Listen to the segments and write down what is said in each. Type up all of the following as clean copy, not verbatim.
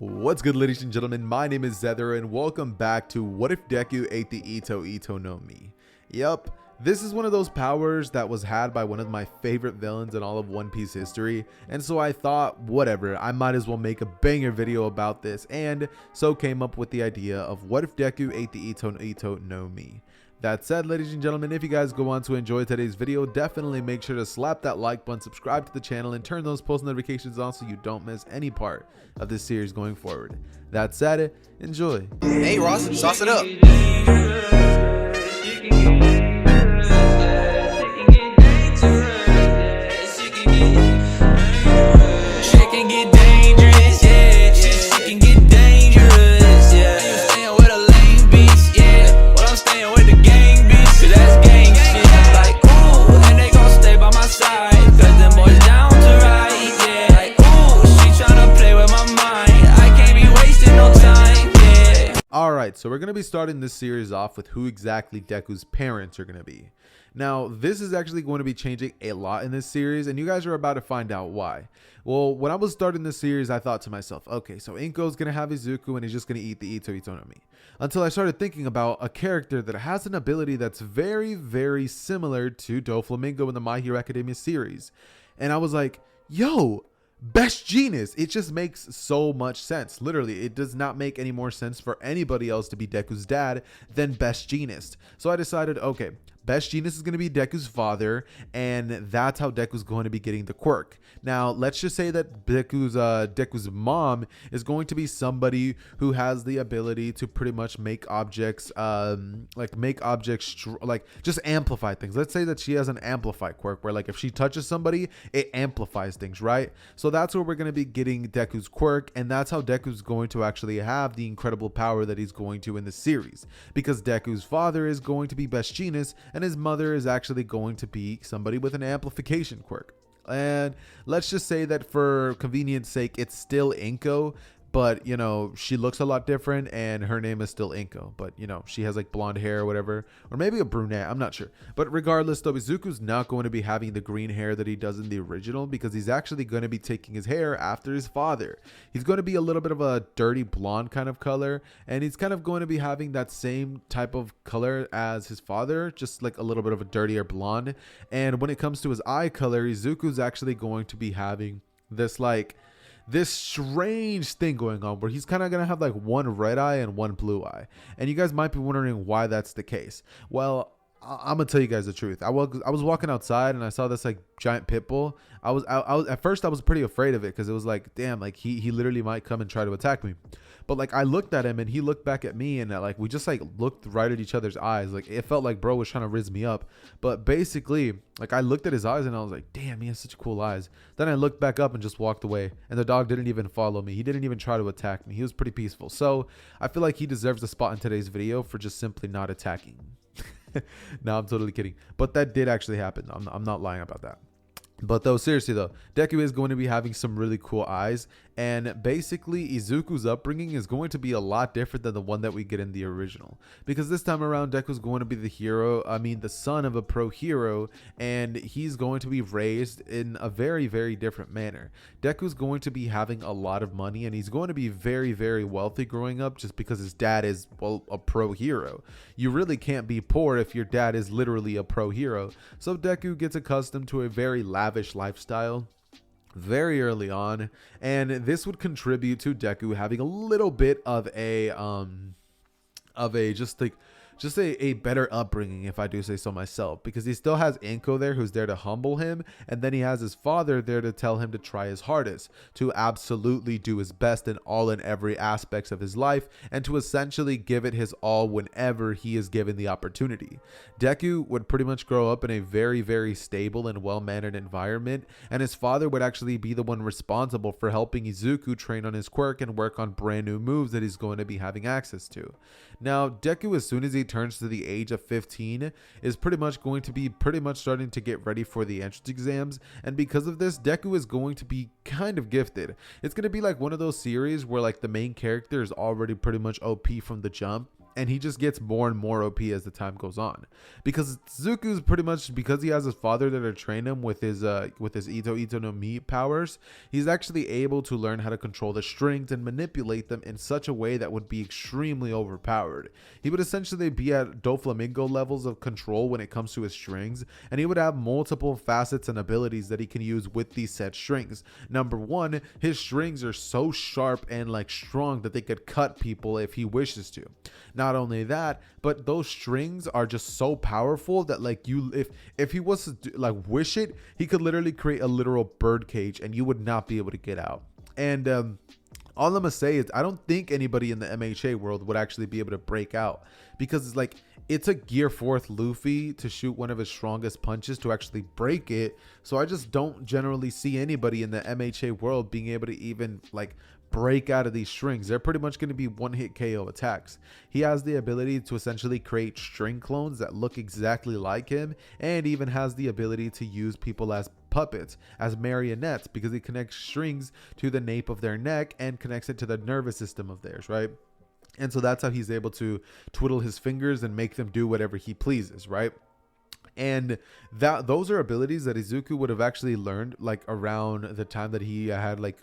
What's good, ladies and gentlemen? My name is Xehther and welcome back to What If Deku Ate the Ito no Mi. Yup, this is one of those powers that was had by one of my favorite villains in all of One Piece history, and so I thought, whatever, I might as well make a banger video about this, and so came up with the idea of what if Deku ate the Ito no Mi. That said, ladies and gentlemen, if you guys go on to enjoy today's video, definitely make sure to slap that like button, subscribe to the channel, and turn those post notifications on so you don't miss any part of this series going forward. That said, enjoy. Hey Ross, sauce it up. Alright, so we're going to be starting this series off with who exactly Deku's parents are going to be. Now, this is actually going to be changing a lot in this series, and you guys are about to find out why. Well, when I was starting this series, I thought to myself, okay, so Inko's going to have Izuku and he's just going to eat the Ito no Mi. Until I started thinking about a character that has an ability that's very, very similar to Doflamingo in the My Hero Academia series. And I was like, yo, Best Genius. It just makes so much sense. Literally, it does not make any more sense for anybody else to be Deku's dad than Best Genius. So I decided, okay, Best Genius is going to be Deku's father, and that's how Deku's going to be getting the quirk. Now, let's just say that Deku's mom is going to be somebody who has the ability to pretty much make objects, just amplify things. Let's say that she has an amplify quirk, where like if she touches somebody, it amplifies things, right? So that's where we're going to be getting Deku's quirk, and that's how Deku's going to actually have the incredible power that he's going to in the series, because Deku's father is going to be Best Genius, and his mother is actually going to be somebody with an amplification quirk. And let's just say that for convenience sake, it's still Inko, but you know, she looks a lot different and her name is still Inko, but you know, she has like blonde hair or whatever, or maybe a brunette, I'm not sure. But regardless though, Izuku's not going to be having the green hair that he does in the original, because he's actually going to be taking his hair after his father. He's going to be a little bit of a dirty blonde kind of color, and he's kind of going to be having that same type of color as his father, just like a little bit of a dirtier blonde. And when it comes to his eye color, Izuku's actually going to be having this strange thing going on where he's kind of going to have like one red eye and one blue eye. And you guys might be wondering why that's the case. Well, I'm gonna tell you guys the truth. I was walking outside and I saw this like giant pit bull. I was at first I was pretty afraid of it, because it was like, damn, like he literally might come and try to attack me. But like I looked at him and he looked back at me, and like we just like looked right at each other's eyes. Like it felt like bro was trying to rizz me up. But basically, like I looked at his eyes and I was like, damn, he has such cool eyes. Then I looked back up and just walked away, and the dog didn't even follow me. He didn't even try to attack me. He was pretty peaceful. So I feel like he deserves a spot in today's video for just simply not attacking. No, I'm totally kidding, but that did actually happen. I'm not lying about that. But though, seriously though, Deku is going to be having some really cool eyes, and basically Izuku's upbringing is going to be a lot different than the one that we get in the original, because this time around Deku's going to be the son of a pro hero, and he's going to be raised in a very, very different manner. Deku's going to be having a lot of money, and he's going to be very, very wealthy growing up, just because his dad is, well, a pro hero. You really can't be poor if your dad is literally a pro hero. So Deku gets accustomed to a very lavish lifestyle very early on, and this would contribute to Deku having a little bit of a just a better upbringing, if I do say so myself, because he still has Inko there who's there to humble him, and then he has his father there to tell him to try his hardest, to absolutely do his best in all and every aspects of his life, and to essentially give it his all whenever he is given the opportunity. Deku would pretty much grow up in a very, very stable and well-mannered environment, and his father would actually be the one responsible for helping Izuku train on his quirk and work on brand new moves that he's going to be having access to. Now, Deku, as soon as he turns to the age of 15, is pretty much going to be starting to get ready for the entrance exams, and because of this, Deku is going to be kind of gifted. It's going to be like one of those series where like the main character is already pretty much OP from the jump, and he just gets more and more OP as the time goes on, because Zuku's pretty much, because he has his father there to train him with his Ito no Mi powers, he's actually able to learn how to control the strings and manipulate them in such a way that would be extremely overpowered. He would essentially be at Doflamingo levels of control when it comes to his strings, and he would have multiple facets and abilities that he can use with these set strings. Number one, his strings are so sharp and like strong that they could cut people if he wishes to. Not only that, but those strings are just so powerful that like if he was to like wish it, he could literally create a literal bird cage and you would not be able to get out. And all I'm gonna say is I don't think anybody in the MHA world would actually be able to break out, because it's like it took Gear 4th Luffy to shoot one of his strongest punches to actually break it. So I just don't generally see anybody in the MHA world being able to even like break out of these strings. They're pretty much going to be one-hit KO attacks. He has the ability to essentially create string clones that look exactly like him, and even has the ability to use people as puppets, as marionettes, because he connects strings to the nape of their neck and connects it to the nervous system of theirs, right? And so that's how he's able to twiddle his fingers and make them do whatever he pleases, right? And those are abilities that Izuku would have actually learned like around the time that he had like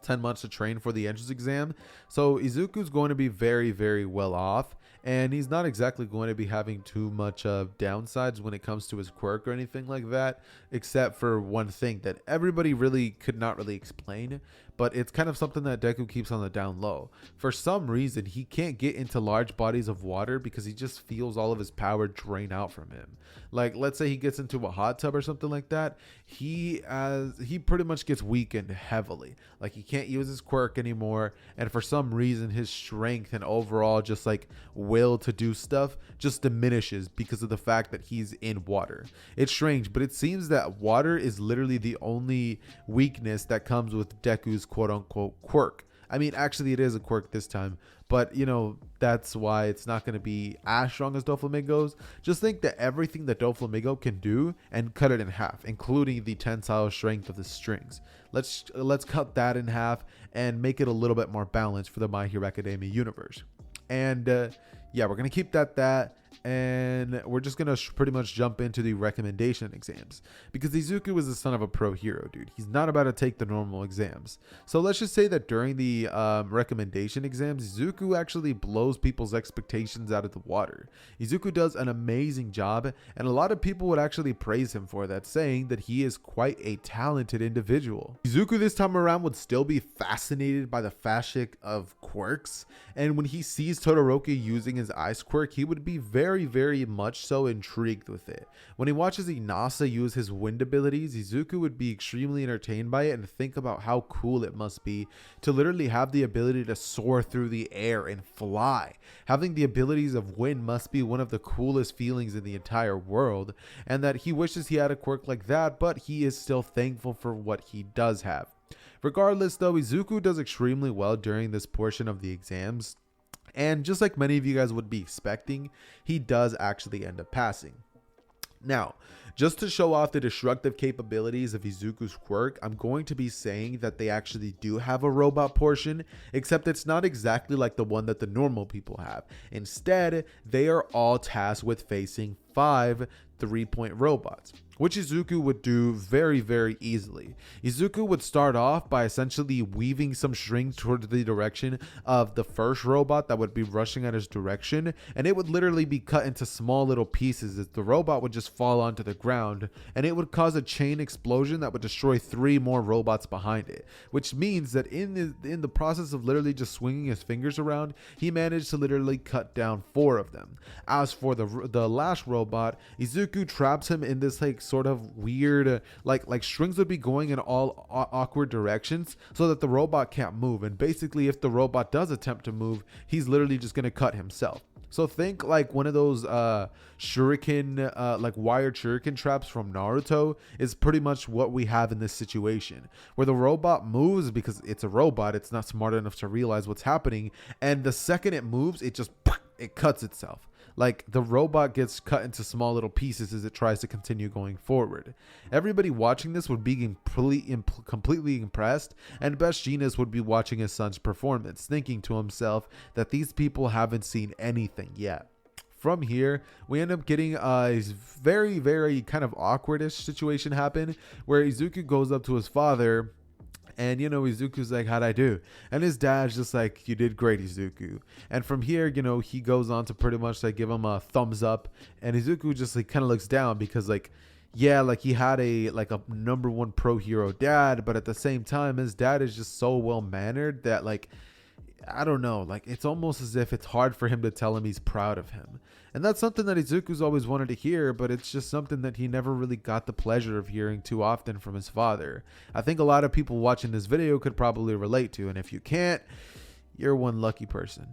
10 months to train for the entrance exam. So Izuku's going to be very, very well off, and he's not exactly going to be having too much of downsides when it comes to his quirk or anything like that, except for one thing that everybody really could not really explain, but it's kind of something that Deku keeps on the down low. For some reason, he can't get into large bodies of water because he just feels all of his power drain out from him. Like, let's say he gets into a hot tub or something like that, he pretty much gets weakened heavily. Like, he can't use his quirk anymore, and for some reason his strength and overall just like will to do stuff just diminishes because of the fact that he's in water. It's strange, but it seems that water is literally the only weakness that comes with Deku's quote-unquote quirk. I mean, actually it is a quirk this time, but you know, that's why it's not going to be as strong as Doflamingo's. Just think that everything that Doflamingo can do and cut it in half, including the tensile strength of the strings. Let's cut that in half and make it a little bit more balanced for the My Hero Academia universe. And yeah, we're going to keep that, and we're just going to pretty much jump into the recommendation exams, because Izuku is the son of a pro hero, dude. He's not about to take the normal exams. So let's just say that during the recommendation exams, Izuku actually blows people's expectations out of the water. Izuku does an amazing job, and a lot of people would actually praise him for that, saying that he is quite a talented individual. Izuku this time around would still be fascinated by the fashic of quirks, and when he sees Todoroki using his ice quirk, he would be very, very much so intrigued with it. When he watches Inasa use his wind abilities, Izuku would be extremely entertained by it and think about how cool it must be to literally have the ability to soar through the air and fly. Having the abilities of wind must be one of the coolest feelings in the entire world, and that he wishes he had a quirk like that, but he is still thankful for what he does have. Regardless though, Izuku does extremely well during this portion of the exams, and just like many of you guys would be expecting, he does actually end up passing. Now, just to show off the destructive capabilities of Izuku's quirk, I'm going to be saying that they actually do have a robot portion, except it's not exactly like the one that the normal people have. Instead, they are all tasked with facing 5 3-point robots, which Izuku would do very, very easily. Izuku would start off by essentially weaving some strings towards the direction of the first robot that would be rushing at his direction, and it would literally be cut into small little pieces as the robot would just fall onto the ground, and it would cause a chain explosion that would destroy 3 more robots behind it, which means that in the process of literally just swinging his fingers around, he managed to literally cut down 4 of them. As for the last robot, Izuku traps him in this like sort of weird like strings would be going in all awkward directions so that the robot can't move, and basically if the robot does attempt to move, he's literally just going to cut himself. So think like one of those shuriken like wired shuriken traps from Naruto is pretty much what we have in this situation, where the robot moves because it's a robot, it's not smart enough to realize what's happening, and the second it moves, it cuts itself. Like the robot gets cut into small little pieces as it tries to continue going forward. Everybody watching this would be completely impressed, and Best Jeanist would be watching his son's performance, thinking to himself that these people haven't seen anything yet. From here, we end up getting a very, very kind of awkwardish situation happen where Izuku goes up to his father and, Izuku's like, how'd I do? And his dad's just like, you did great, Izuku. And from here, he goes on to pretty much like give him a thumbs up. And Izuku just like kind of looks down because like, yeah, like he had a number one pro hero dad. But at the same time, his dad is just so well mannered that like, I don't know, like it's almost as if it's hard for him to tell him he's proud of him. And that's something that Izuku's always wanted to hear, but it's just something that he never really got the pleasure of hearing too often from his father. I think a lot of people watching this video could probably relate to, and if you can't, you're one lucky person.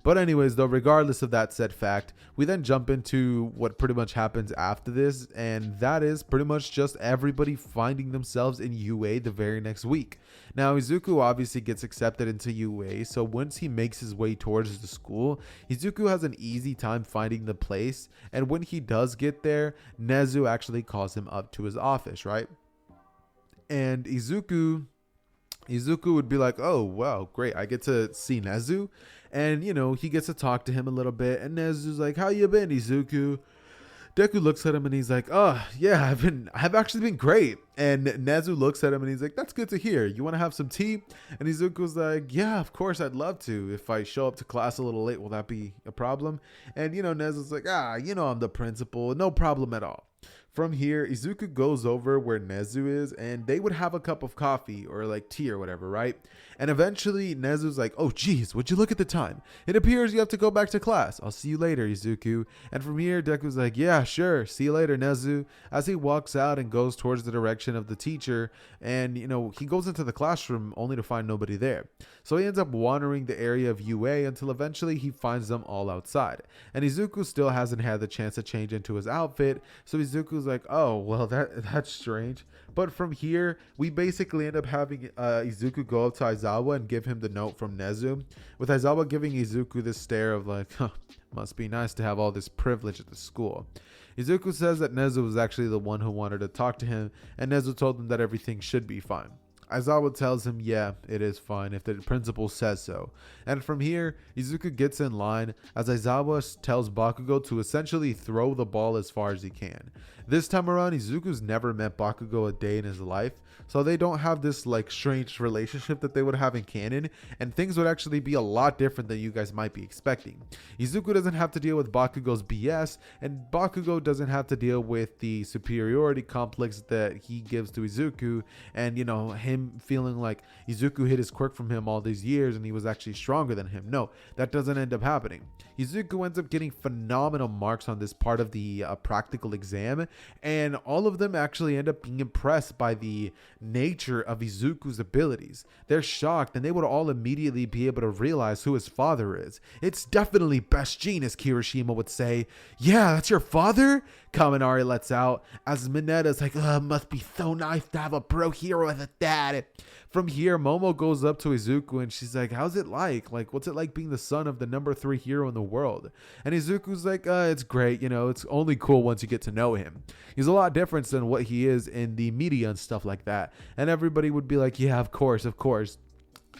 But anyways, though, regardless of that said fact, we then jump into what pretty much happens after this, and that is pretty much just everybody finding themselves in UA the very next week. Now, Izuku obviously gets accepted into UA, so once he makes his way towards the school, Izuku has an easy time finding the place, and when he does get there, Nezu actually calls him up to his office, right? And Izuku would be like, oh, wow, great, I get to see Nezu. And, he gets to talk to him a little bit. And Nezu's like, how you been, Izuku? Deku looks at him and he's like, oh, yeah, I've actually been great. And Nezu looks at him and he's like, that's good to hear. You want to have some tea? And Izuku's like, yeah, of course, I'd love to. If I show up to class a little late, will that be a problem? And, Nezu's like, I'm the principal. No problem at all. From here, Izuku goes over where Nezu is, and they would have a cup of coffee or like tea or whatever, right? And eventually Nezu's like, oh geez, would you look at the time? It appears you have to go back to class. I'll see you later, Izuku. And from here, Deku's like, yeah, sure. See you later, Nezu. As he walks out and goes towards the direction of the teacher, and he goes into the classroom only to find nobody there. So he ends up wandering the area of UA until eventually he finds them all outside. And Izuku still hasn't had the chance to change into his outfit, so Izuku's like, oh, well, that's strange. But from here, we basically end up having Izuku go up to Aizawa and give him the note from Nezu, with Aizawa giving Izuku this stare of like, huh, must be nice to have all this privilege at the school. Izuku says that Nezu was actually the one who wanted to talk to him, and Nezu told him that everything should be fine. Aizawa tells him, yeah, it is fine if the principal says so. And from here, Izuku gets in line as Aizawa tells Bakugo to essentially throw the ball as far as he can. This time around, Izuku's never met Bakugo a day in his life, so they don't have this like strange relationship that they would have in canon, and things would actually be a lot different than you guys might be expecting. Izuku doesn't have to deal with Bakugo's BS, and Bakugo doesn't have to deal with the superiority complex that he gives to Izuku, and him feeling like Izuku hid his quirk from him all these years and he was actually stronger than him. No, that doesn't end up happening. Izuku ends up getting phenomenal marks on this part of the practical exam, and all of them actually end up being impressed by the nature of Izuku's abilities. They're shocked, and they would all immediately be able to realize who his father is. It's definitely Best Jeanist, Kirishima would say. Yeah, that's your father? Kaminari lets out as Minetta's like, must be so nice to have a pro hero as a dad. From here, Momo goes up to Izuku and she's like, how's it like? Like, what's it like being the son of the number 3 hero in the world? And Izuku's like, it's great. It's only cool once you get to know him. He's a lot different than what he is in the media and stuff like that. And everybody would be like, yeah, of course, of course.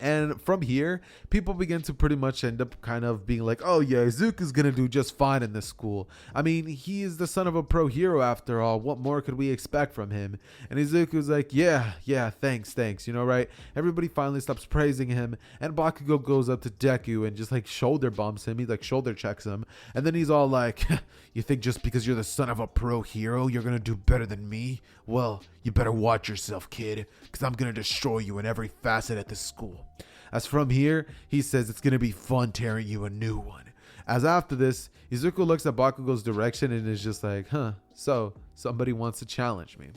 And from here, people begin to pretty much end up kind of being like, oh yeah, Izuku's gonna do just fine in this school. I mean, he is the son of a pro hero after all. What more could we expect from him? And Izuku's like, yeah, thanks, right? Everybody finally stops praising him, and Bakugo goes up to Deku and just like shoulder bumps him. He like shoulder checks him, and then he's all like, you think just because you're the son of a pro hero, you're gonna do better than me? Well, you better watch yourself, kid, because I'm gonna destroy you in every facet at this school. As from here, he says it's going to be fun tearing you a new one. As after this, Izuku looks at Bakugo's direction and is just like, so somebody wants to challenge me.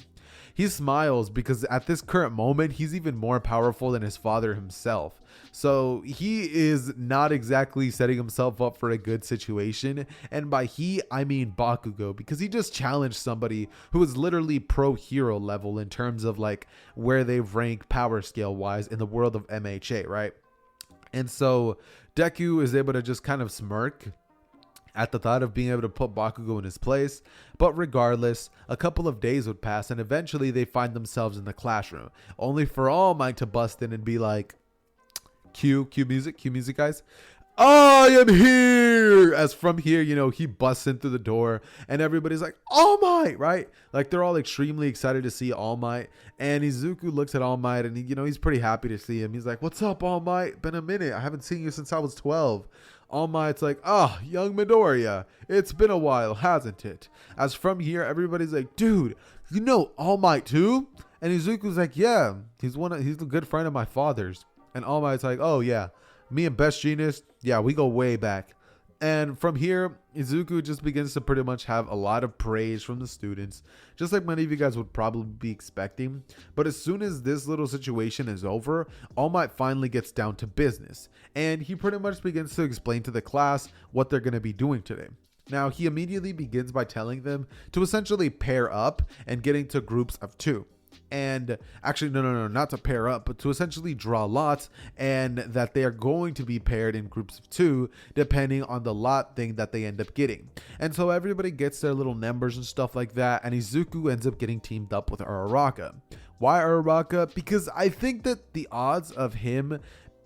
He smiles because at this current moment, he's even more powerful than his father himself. So he is not exactly setting himself up for a good situation. And by he, I mean Bakugo, because he just challenged somebody who is literally pro hero level in terms of like where they rank power scale wise in the world of MHA, right? And so Deku is able to just kind of smirk. at the thought of being able to put Bakugo in his place. But regardless, a couple of days would pass and eventually they find themselves in the classroom, only for All Might to bust in and be like, cue music guys. I am here. As from here, he busts in through the door and everybody's like, All Might, right? Like they're all extremely excited to see All Might. And Izuku looks at All Might and he's pretty happy to see him. He's like, what's up, All Might? Been a minute. I haven't seen you since I was 12. All Might's like, young Midoriya. It's been a while, hasn't it? As from here, everybody's like, dude, you know All Might too? And Izuku's like, yeah, he's a good friend of my father's. And All Might's like, oh yeah, me and Best Genius, yeah, we go way back. And from here, Izuku just begins to pretty much have a lot of praise from the students, just like many of you guys would probably be expecting. But as soon as this little situation is over, All Might finally gets down to business. And he pretty much begins to explain to the class what they're going to be doing today. Now, he immediately begins by telling them to essentially pair up and get into groups of 2. And actually, no, not to pair up, but to essentially draw lots, and that they are going to be paired in groups of 2, depending on the lot thing that they end up getting. And so everybody gets their little numbers and stuff like that, and Izuku ends up getting teamed up with Uraraka. Why Uraraka? Because I think that the odds of him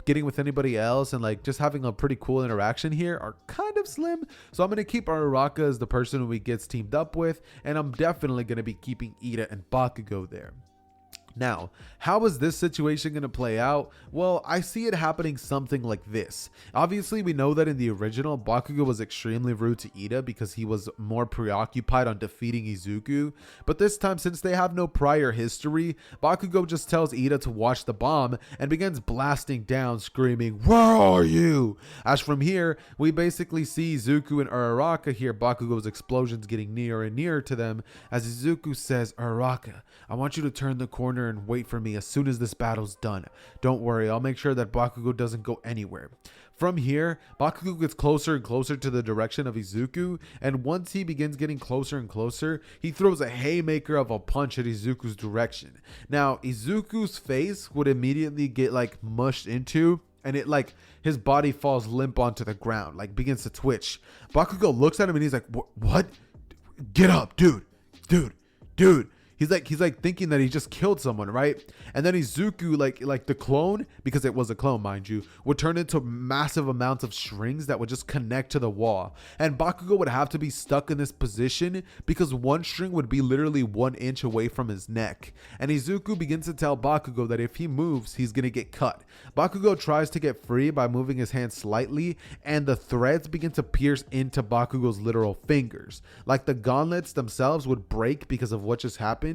getting with anybody else and like just having a pretty cool interaction here are kind of slim. So I'm going to keep Uraraka as the person who he gets teamed up with, and I'm definitely going to be keeping Ida and Bakugo there. Now, how is this situation going to play out? Well, I see it happening something like this. Obviously, we know that in the original, Bakugo was extremely rude to Ida because he was more preoccupied on defeating Izuku. But this time, since they have no prior history, Bakugo just tells Ida to watch the bomb and begins blasting down, screaming, "Where are you?" As from here, we basically see Izuku and Uraraka hear Bakugo's explosions getting nearer and nearer to them as Izuku says, "Uraraka, I want you to turn the corner and wait for me as soon as this battle's done. Don't worry, I'll make sure that Bakugo doesn't go anywhere." From here, Bakugo gets closer and closer to the direction of Izuku, and once he begins getting closer and closer, he throws a haymaker of a punch at Izuku's direction. Now, Izuku's face would immediately get like mushed into, and it like his body falls limp onto the ground, like begins to twitch. Bakugo looks at him and he's like, "What? Get up, dude. He's like thinking that he just killed someone, right? And then Izuku, like the clone, because it was a clone, mind you, would turn into massive amounts of strings that would just connect to the wall. And Bakugo would have to be stuck in this position because one string would be literally 1 inch away from his neck. And Izuku begins to tell Bakugo that if he moves, he's gonna get cut. Bakugo tries to get free by moving his hand slightly, and the threads begin to pierce into Bakugo's literal fingers. Like the gauntlets themselves would break because of what just happened.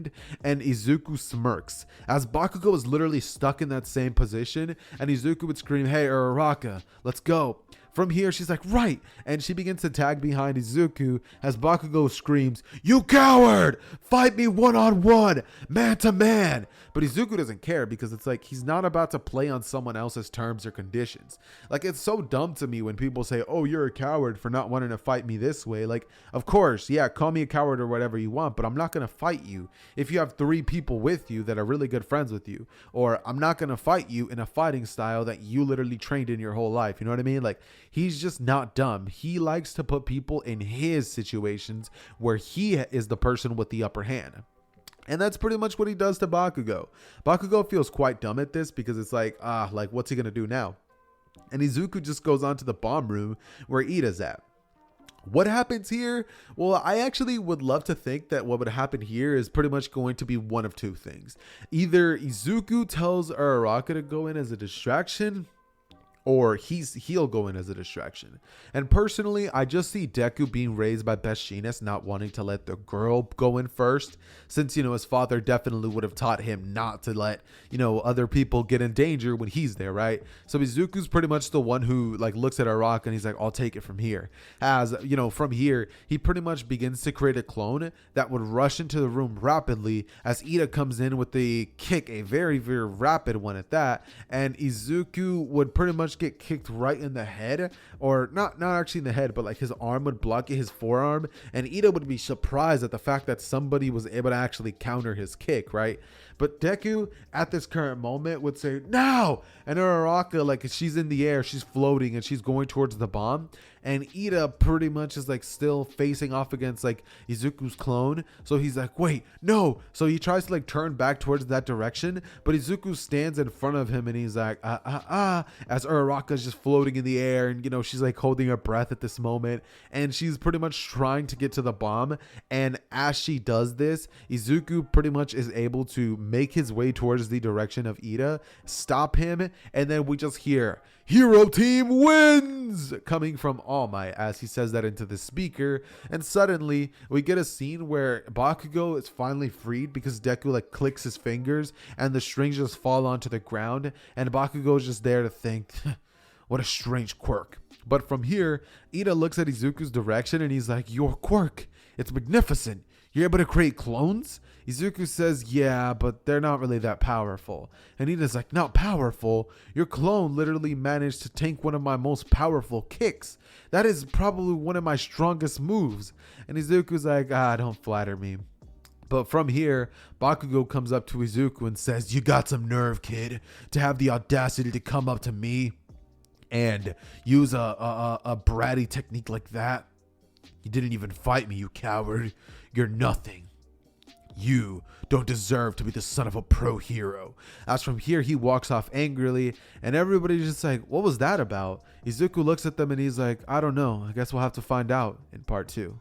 And Izuku smirks as Bakugo is literally stuck in that same position, and Izuku would scream, "Hey Uraraka, let's go." From here, she's like, "Right," and she begins to tag behind Izuku as Bakugo screams, "You coward! Fight me one-on-one, man-to-man!" But Izuku doesn't care because it's like he's not about to play on someone else's terms or conditions. Like, it's so dumb to me when people say, "Oh, you're a coward for not wanting to fight me this way." Like, of course, yeah, call me a coward or whatever you want, but I'm not going to fight you if you have 3 people with you that are really good friends with you. Or I'm not going to fight you in a fighting style that you literally trained in your whole life. You know what I mean? Like, he's just not dumb. He likes to put people in his situations where he is the person with the upper hand. And that's pretty much what he does to Bakugo. Bakugo feels quite dumb at this because it's like, what's he going to do now? And Izuku just goes on to the bomb room where Ida's at. What happens here? Well, I actually would love to think that what would happen here is pretty much going to be one of 2 things. Either Izuku tells Uraraka to go in as a distraction, or he'll go in as a distraction. And personally, I just see Deku being raised by Best Genius not wanting to let the girl go in first, since, his father definitely would have taught him not to let, other people get in danger when he's there, right? So Izuku's pretty much the one who like looks at Araka and he's like, "I'll take it from here." As, from here, he pretty much begins to create a clone that would rush into the room rapidly as Ida comes in with the kick, a very, very rapid one at that, and Izuku would pretty much get kicked right in the head, or not actually in the head, but like his arm would block his forearm, and Ida would be surprised at the fact that somebody was able to actually counter his kick, right? But Deku at this current moment would say no, and Uraraka, like, she's in the air, she's floating, and she's going towards the bomb, and Ida pretty much is like still facing off against like Izuku's clone. So he's like, wait, no. So he tries to like turn back towards that direction, but Izuku stands in front of him and he's like, as Uraraka's just floating in the air, and you know, she's like holding her breath at this moment, and she's pretty much trying to get to the bomb. And as she does this, Izuku pretty much is able to make his way towards the direction of Ida, stop him, and then we just hear "Hero Team wins" coming from All Might as he says that into the speaker. And suddenly we get a scene where Bakugo is finally freed because Deku like clicks his fingers and the strings just fall onto the ground, and Bakugo is just there to think, what a strange quirk. But from here, Ida looks at Izuku's direction and he's like, your quirk, it's magnificent. You're able to create clones? Izuku says, yeah, but they're not really that powerful. And Ida's like, not powerful? Your clone literally managed to tank one of my most powerful kicks. That is probably one of my strongest moves. And Izuku's like, don't flatter me. But from here, Bakugo comes up to Izuku and says, you got some nerve, kid, to have the audacity to come up to me and use a bratty technique like that. You didn't even fight me, you coward. You're nothing. You don't deserve to be the son of a pro hero. As from here, he walks off angrily, and everybody's just like, what was that about? Izuku looks at them and he's like, I don't know. I guess we'll have to find out in part 2.